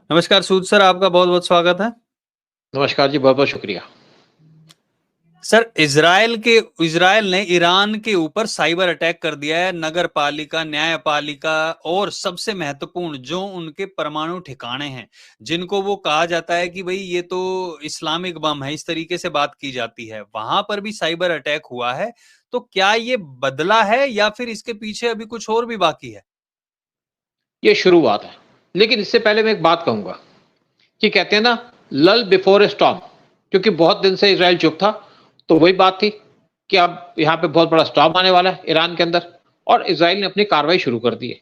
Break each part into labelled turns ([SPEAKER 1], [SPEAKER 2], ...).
[SPEAKER 1] नमस्कार सूद सर, आपका बहुत-बहुत स्वागत है।
[SPEAKER 2] नमस्कार जी, बहुत-बहुत शुक्रिया।
[SPEAKER 1] सर, इज़राइल ने ईरान के ऊपर साइबर अटैक कर दिया है। नगर पालिका, न्यायपालिका और सबसे महत्वपूर्ण जो उनके परमाणु ठिकाने हैं, जिनको वो कहा जाता है कि भई ये तो इस्लामिक बम है, इस तरीके से बात की जाती है। वहाँ पर भी साइबर अटैक हुआ है। तो क्या ये बदला है या फिर इसके पीछे अभी कुछ और भी बाकी है?
[SPEAKER 2] ये शुरुआत है। लेकिन इससे पहले मैं एक बात कहूँगा कि कहते हैं ना लल बिफोर अ स्टॉर्म, क्योंकि बहुत दिन से इज़राइल चुप था, तो वही बात थी कि अब यहाँ पे बहुत बड़ा स्टॉर्म आने वाला है ईरान के अंदर और इज़राइल ने अपनी कार्रवाई शुरू कर दी है।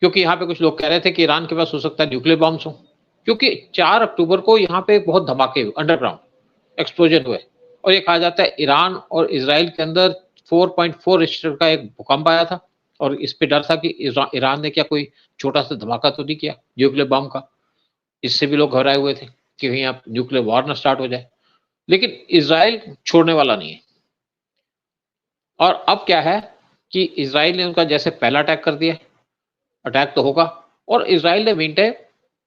[SPEAKER 2] क्योंकि यहाँ पे कुछ लोग कह रहे थे कि ईरान के पास हो सकता है न्यूक्लियर बॉम्ब्स हों, क्योंकि 4 अक्टूबर को यहाँ पे बहुत धमाके हुए, अंडरग्राउंड एक्सप्लोजन हुए और ये कहा जाता है ईरान और इज़राइल के अंदर 4.4 रिक्टर का एक भूकंप आया था और इस पे डर था कि ईरान ने क्या कोई छोटा-सा धमाका तो नहीं किया न्यूक्लियर बॉम्ब का। इससे भी लोग घबराए हुए थे कि कहीं अब न्यूक्लियर वॉर ना स्टार्ट हो जाए। लेकिन इज़राइल छोड़ने वाला नहीं है और अब क्या है कि इज़राइल ने उनका जैसे पहला अटैक कर दिया, अटैक तो होगा और इज़राइल ने मीनटाइम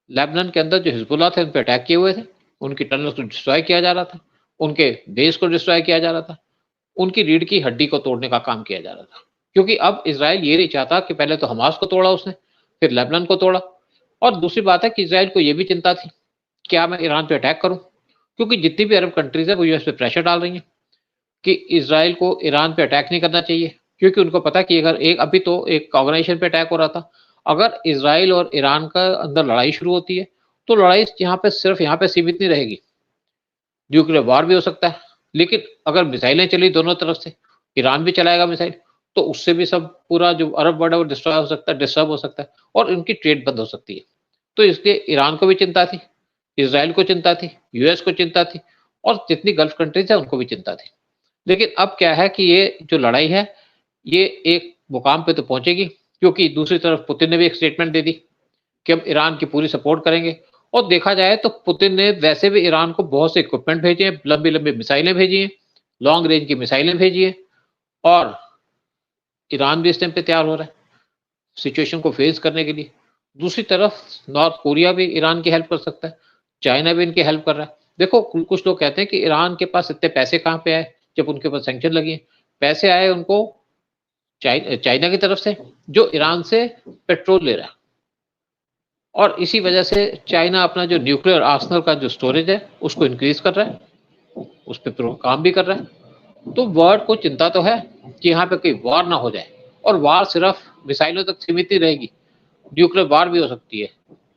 [SPEAKER 2] लेबनान के अंदर जो हिजबुल्लाह थे उन पे अटैक किए हुए थे, उनकी टनल्स को डिस्ट्रॉय किया जा रहा था, उनके बेस को डिस्ट्रॉय किया जा रहा था, उनकी रीढ़ की हड्डी को तोड़ने का काम किया जा रहा था। क्योंकि अब इज़राइल ये नहीं चाहता कि पहले तो हमास को तोड़ा उसने, फिर लेबनान को तोड़ा और दूसरी बात है कि इज़राइल को ये भी चिंता थी, क्या मैं ईरान पे अटैक करूँ? क्योंकि जितनी भी अरब कंट्रीज़ है वो यूएस पे प्रेशर डाल रही हैं कि इज़राइल को ईरान पे अटैक नहीं करना चाहिए, क्योंकि उनको पता है कि अगर एक अभी तो एक ऑर्गेनाइजेशन पे अटैक हो रहा था, अगर इज़राइल और ईरान का अंदर लड़ाई शुरू होती है, तो लड़ाई यहाँ पे सिर्फ यहाँ पे सीमित नहीं रहेगी, न्यूक्लियर वॉर भी हो सकता है। लेकिन अगर मिसाइलें चली दोनों तरफ से, ईरान भी चलाएगा मिसाइल, तो उससे भी सब पूरा जो अरब वर्ल्ड है वो डिस्ट्रॉय हो सकता है, डिस्टर्ब हो सकता है और उनकी ट्रेड बंद हो सकती है। तो इसलिए ईरान को भी चिंता थी, इज़राइल को चिंता थी, यूएस को चिंता थी और जितनी गल्फ कंट्रीज़ है उनको भी चिंता थी। लेकिन अब क्या है कि ये जो लड़ाई है, ये एक मुकाम पे तो पहुँचेगी, क्योंकि दूसरी तरफ पुतिन ने भी एक स्टेटमेंट दे दी कि हम ईरान की पूरी सपोर्ट करेंगे और देखा जाए तो पुतिन ने वैसे भी ईरान को बहुत से इक्विपमेंट भेजे हैं, लंबी-लंबी मिसाइलें भेजी हैं, लॉन्ग रेंज की मिसाइलें भेजी हैं और ईरान भी इस टाइम पे तैयार हो रहा है, सिचुएशन को फेस करने के लिए। दूसरी तरफ नॉर्थ कोरिया भी ईरान की हेल्प कर सकता है, चाइना भी इनकी हेल्प कर रहा है। देखो कुछ लोग कहते हैं कि ईरान के पास इतने पैसे कहाँ पे आए, जब उनके ऊपर सैंक्शन लगी हैं। पैसे आए उनको चाइना की तरफ से, जो ईरान से पेट्रोल ले रहा है और इसी वजह से चाइना अपना जो न्यूक्लियर आर्सेनल का जो स्टोरेज है, उसको इंक्रीज़ कर रहा है, उस पे काम भी कर रहा है। तो वर्ल्ड को चिंता तो है कि यहाँ पे कोई वॉर ना हो जाए और वॉर सिर्फ मिसाइलों तक सीमित नहीं रहेगी, न्यूक्लियर वॉर भी हो सकती है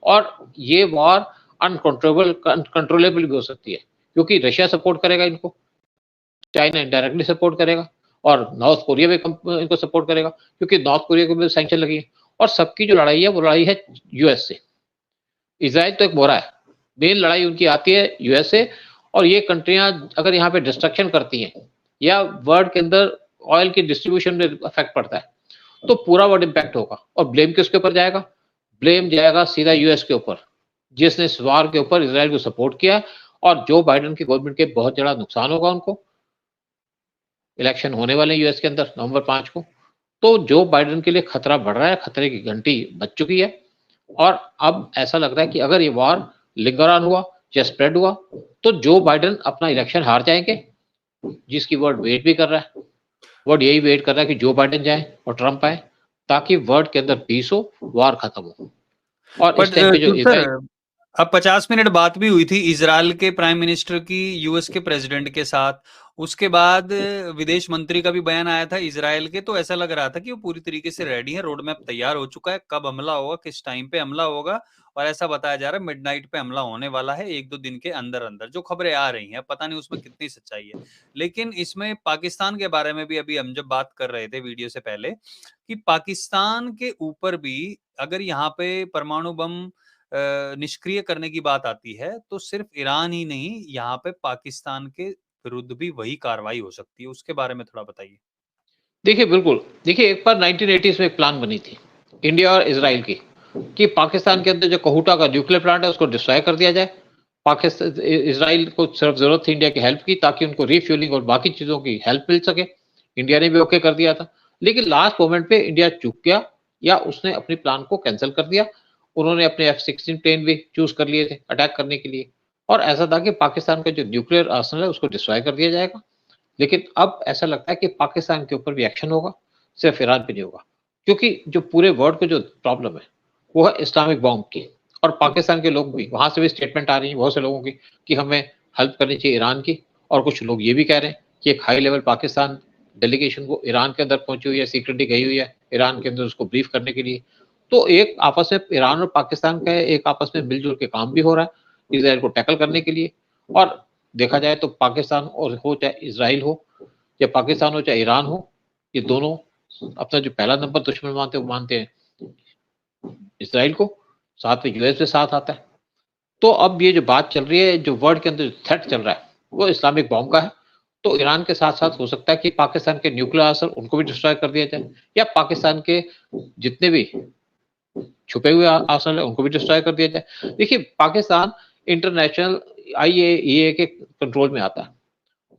[SPEAKER 2] और ये वॉर कंट्रोलेबल भी हो सकती है, क्योंकि रशिया सपोर्ट करेगा इनको, चाइना इनडायरेक्टली सपोर्ट करेगा और नॉर्थ कोरिया भी इनको सपोर्ट करेगा, क्योंकि नॉर्थ कोरिया को भी सैंक्शन लगी है और सबकी जो लड़ाई है वो लड़ाई है यूएस से। इज़राइल तो एक बोरा है, मेन लड़ाई उनकी आती है यूएस से और ये कंट्रियाँ अगर यहाँ पे डिस्ट्रक्शन करती हैं या वर्ल्ड के अंदर ऑयल की डिस्ट्रीब्यूशन में इफेक्ट पड़ता है, तो पूरा वर्ल्ड इम्पैक्ट होगा और ब्लेम किसके ऊपर जाएगा? ब्लेम जाएगा सीधा यूएस के ऊपर, जिसने इस वार के ऊपर इज़राइल को सपोर्ट किया और जो बाइडेन की गवर्नमेंट के बहुत बड़ा नुकसान होगा उनको। इलेक्शन होने वाले हैं यूएस के अंदर नवंबर 5 को, तो जो बाइडेन के लिए खतरा बढ़ रहा है, खतरे की घंटी बज चुकी है और अब ऐसा लग रहा है कि अगर ये वॉर लिंगर ऑन हुआ या स्प्रेड हुआ, तो जो बाइडेन अपना इलेक्शन हार जाएँगे, जिसकी वर्ल्ड वेट भी कर रहा है। वर्ल्ड यही वेट कर रहा है कि जो बाइडेन जाए और ट्रम्प आए, ताकि वर्ल्ड के अंदर पीस हो, वॉर खत्म हो। और इस
[SPEAKER 1] बट
[SPEAKER 2] टाइम पे जो
[SPEAKER 1] सर,
[SPEAKER 2] इज़राइल
[SPEAKER 1] अब 50 मिनट बात भी हुई थी इजराइल के प्राइम मिनिस्टर की यूएस के प्रेसिडेंट के साथ। उसके बाद विदेश मंत्री का भी बयान आया था इजराइल के, तो ऐसा लग रहा था कि वो पूरी तरीके से रेडी है, रोड मैप तैयार हो चुका है, कब हमला होगा, किस टाइम पे हमला होगा और ऐसा बताया जा रहा है मिडनाइट पे हमला होने वाला है, 1-2 दिन के अंदर-अंदर। जो खबरें आ रही हैं, पता नहीं उसमें कितनी सच्चाई है। लेकिन इसमें पाकिस्तान के बारे में भी अभी हम जब बात कर रहे थे वीडियो से पहले, कि पाकिस्तान के ऊपर भी अगर यहाँ पे परमाणु बम निष्क्रिय करने की बात आती है, तो सिर्फ ईरान ही नहीं, यहाँ पे पाकिस्तान के विरुद्ध भी वही कार्रवाई हो सकती है। उसके बारे में थोड़ा बताइए?
[SPEAKER 2] देखिए बिल्कुल, देखिए एक बार 1980s में एक प्लान बनी थी, इंडिया और इज़राइल की, कि पाकिस्तान के अंदर जो कहूटा का न्यूक्लियर प्लांट है उसको डिस्ट्रॉय कर दिया जाए। इज़राइल को सिर्फ ज़रूरत थी इंडिया की हेल्प की, ताकि उनको रिफ्यूलिंग और बाकी चीज़ों की हेल्प मिल सके। इंडिया ने भी ओके कर दिया था, लेकिन लास्ट मोमेंट पे इंडिया चूक गया या उसने अपनी प्लान को कैंसल कर दिया उन्होंने अपने F-16 प्लेन भी चूज कर लिए थे अटैक करने के लिए, और ऐसा था कि पाकिस्तान का जो न्यूक्लियर आर्सेनल है उसको डिस्ट्रॉय कर दिया जाएगा। लेकिन अब ऐसा लगता है कि पाकिस्तान के ऊपर भी एक्शन होगा, सिर्फ ईरान पे नहीं होगा, क्योंकि जो पूरे वर्ल्ड को जो प्रॉब्लम है वो है इस्लामिक बॉम्ब की, और पाकिस्तान के लोग भी, वहां से भी स्टेटमेंट आ रही है बहुत से लोगों की कि हमें हेल्प करनी चाहिए ईरान की, और कुछ लोग ये भी कह रहे हैं कि एक हाई लेवल पाकिस्तान डेलीगेशन को ईरान के अंदर पहुंची हुई है, सीक्रेटली गई हुई है ईरान के अंदर उसको ब्रीफ करने के लिए। तो एक आपस में ईरान और पाकिस्तान का एक आपस में मिलजुल के काम भी हो रहा है इसराइल को टैकल करने के लिए। और देखा जाए तो पाकिस्तान और हो चाहे इसराइल हो, या पाकिस्तान हो चाहे ईरान हो, ये दोनों अपना जो पहला नंबर दुश्मन मानते हैं वो मानते हैं इसराइल को, साथ में यूएस के साथ आता है। तो अब ये जो बात चल रही है, जो वर्ल्ड के अंदर जो थ्रेट चल रहा है वो इस्लामिक बॉम्ब का है। तो ईरान के साथ साथ हो सकता है कि पाकिस्तान के न्यूक्लियर आर्सेनल उनको भी डिस्ट्रॉय कर दिया जाए, या पाकिस्तान के जितने भी छुपे हुए आर्सेनल है उनको भी डिस्ट्रॉय कर दिया जाए। देखिए पाकिस्तान इंटरनेशनल IAEA के कंट्रोल में आता है,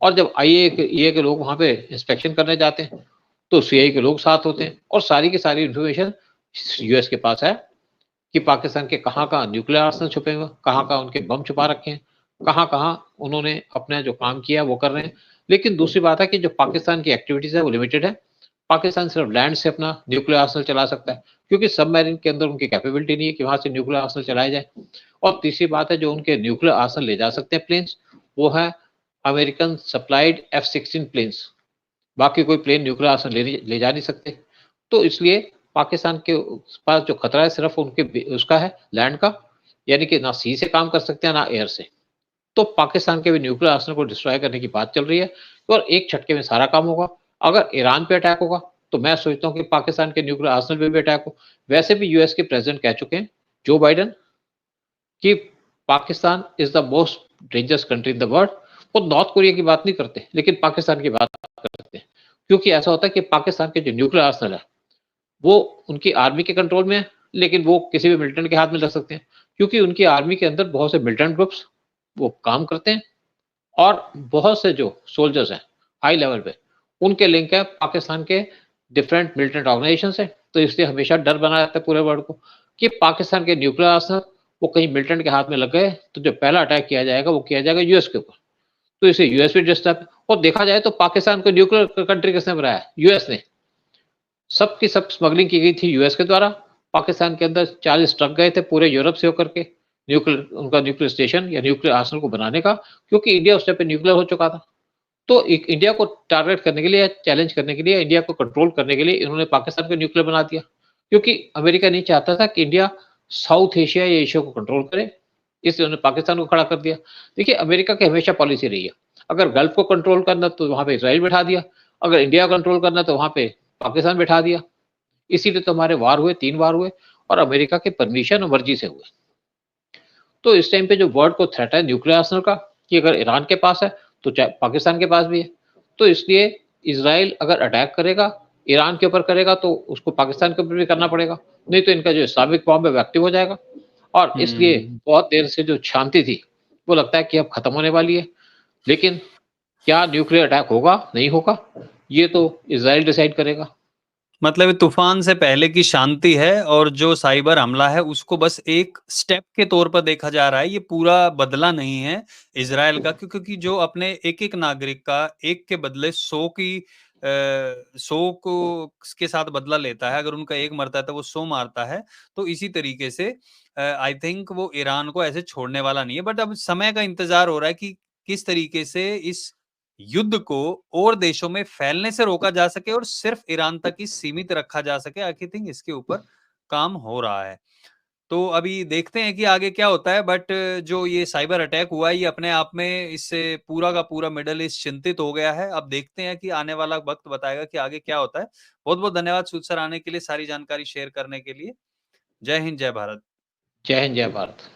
[SPEAKER 2] और जब IAEA के लोग वहां पे इंस्पेक्शन करने जाते हैं तो CIA के लोग साथ होते हैं, और सारी की सारी इंफॉर्मेशन यूएस के पास है कि पाकिस्तान के कहाँ न्यूक्लियर आर्सेनल छुपे हुए, कहाँ उनके बम छुपा रखे हैं, कहाँ उन्होंने अपना जो काम किया वो कर रहे हैं। लेकिन दूसरी बात है कि जो पाकिस्तान की एक्टिविटीज है वो लिमिटेड है। पाकिस्तान सिर्फ लैंड से अपना न्यूक्लियर आर्सेनल चला सकता है, क्योंकि सबमरीन के अंदर उनकी कैपेबिलिटी नहीं है कि वहां से न्यूक्लियर आर्सेनल चलाया जाए। और तीसरी बात है, जो उनके न्यूक्लियर आर्सेनल ले जा सकते हैं प्लेन्स, वो है अमेरिकन सप्लाइड F-16 प्लेन्स। बाकी कोई प्लेन न्यूक्लियर आर्सेनल ले जा नहीं सकते। तो इसलिए पाकिस्तान के पास जो खतरा है सिर्फ उनके उसका है लैंड का, यानी कि ना सी से काम कर सकते हैं ना एयर से। तो पाकिस्तान के भी न्यूक्लियर आर्सेनल को डिस्ट्रॉय करने की बात चल रही है, और एक झटके में सारा काम होगा। अगर ईरान पे अटैक होगा तो मैं सोचता हूँ कि पाकिस्तान के न्यूक्लियर आर्सेनल पे भी अटैक हो। वैसे भी यूएस के प्रेसिडेंट कह चुके हैं, जो बाइडन, कि Pakistan is the most dangerous country in the world. वो नॉर्थ कोरिया की बात नहीं करते, लेकिन पाकिस्तान की बात करते हैं, क्योंकि ऐसा होता है कि पाकिस्तान के जो न्यूक्लियर आर्सेनल है वो उनकी आर्मी के कंट्रोल में है, लेकिन वो किसी भी मिलिटेंट के हाथ में लग सकते हैं, क्योंकि उनकी आर्मी के अंदर बहुत से मिलिटेंट ग्रुप्स वो काम करते हैं, और बहुत से जो सोल्जर्स हैं हाई लेवल पे उनके लिंक है पाकिस्तान के डिफरेंट मिलिटेंट ऑर्गेनाइजेशन से। तो इसलिए हमेशा डर बना रहता है पूरे वर्ल्ड को कि पाकिस्तान के न्यूक्लियर आर्सेनल वो कहीं मिलिटेंट के हाथ में लग गए तो जो पहला अटैक किया जाएगा वो किया जाएगा यूएस के ऊपर। तो इसे यूएस भी डिस्टर्ब है, और देखा जाए तो पाकिस्तान को न्यूक्लियर कंट्री किसने बनाया है? यूएस ने। सबकी सब स्मगलिंग की गई थी यूएस के द्वारा। पाकिस्तान के अंदर 40 ट्रक गए थे पूरे यूरोप से होकर के न्यूक्लियर, उनका न्यूक्लियर स्टेशन या न्यूक्लियर आर्सेनल को बनाने का, क्योंकि इंडिया उस टाइम पे न्यूक्लियर हो चुका था। तो एक इंडिया को टारगेट करने के लिए, चैलेंज करने के लिए, इंडिया को कंट्रोल करने के लिए इन्होंने पाकिस्तान को न्यूक्लियर बना दिया, क्योंकि अमेरिका नहीं चाहता था कि इंडिया साउथ एशिया या एशिया को कंट्रोल करे, इसलिए उन्होंने पाकिस्तान को खड़ा कर दिया। देखिए अमेरिका की हमेशा पॉलिसी रही है, अगर गल्फ को कंट्रोल करना तो वहां पे इसराइल बैठा दिया, अगर इंडिया को कंट्रोल करना तो वहां पे पाकिस्तान बैठा दिया। इसीलिए तो हमारे वार हुए, 3 वार हुए, और अमेरिका के परमिशन और मर्जी से हुए। तो इस टाइम पे जो वर्ल्ड को थ्रेट है न्यूक्लियर आर्सेनल का, कि अगर ईरान के पास है तो चाहे पाकिस्तान के पास भी है। तो इसलिए इसराइल अगर अटैक करेगा, ईरान के ऊपर करेगा, तो उसको पाकिस्तान के ऊपर भी करना पड़ेगा, नहीं तो इनका जो इस्लामिक बॉम्ब है वो एक्टिव हो जाएगा। और इसलिए बहुत देर से जो शांति थी वो लगता है कि अब खत्म होने वाली है। लेकिन क्या न्यूक्लियर अटैक होगा नहीं होगा ये तो इसराइल डिसाइड करेगा।
[SPEAKER 1] मतलब तूफान से पहले की शांति है, और जो साइबर हमला है उसको बस एक स्टेप के तौर पर देखा जा रहा है, ये पूरा बदला नहीं है इजराइल का, क्योंकि जो अपने एक एक नागरिक का एक के बदले 100 की 100 को के साथ बदला लेता है, अगर उनका एक मरता है तो वो 100 मारता है। तो इसी तरीके से आई थिंक वो ईरान को ऐसे छोड़ने वाला नहीं है, बट अब समय का इंतजार हो रहा है कि किस तरीके से इस युद्ध को और देशों में फैलने से रोका जा सके और सिर्फ ईरान तक ही सीमित रखा जा सके। आई थिंक इसके ऊपर काम हो रहा है। तो अभी देखते हैं कि आगे क्या होता है, बट जो ये साइबर अटैक हुआ है ये अपने आप में, इससे पूरा का पूरा मिडल ईस्ट चिंतित हो गया है। अब देखते हैं कि आने वाला वक्त बताएगा कि आगे क्या होता है। बहुत बहुत धन्यवाद सूद सर आने के लिए, सारी जानकारी शेयर करने के लिए। जय हिंद, जय भारत।
[SPEAKER 2] जय हिंद, जय भारत।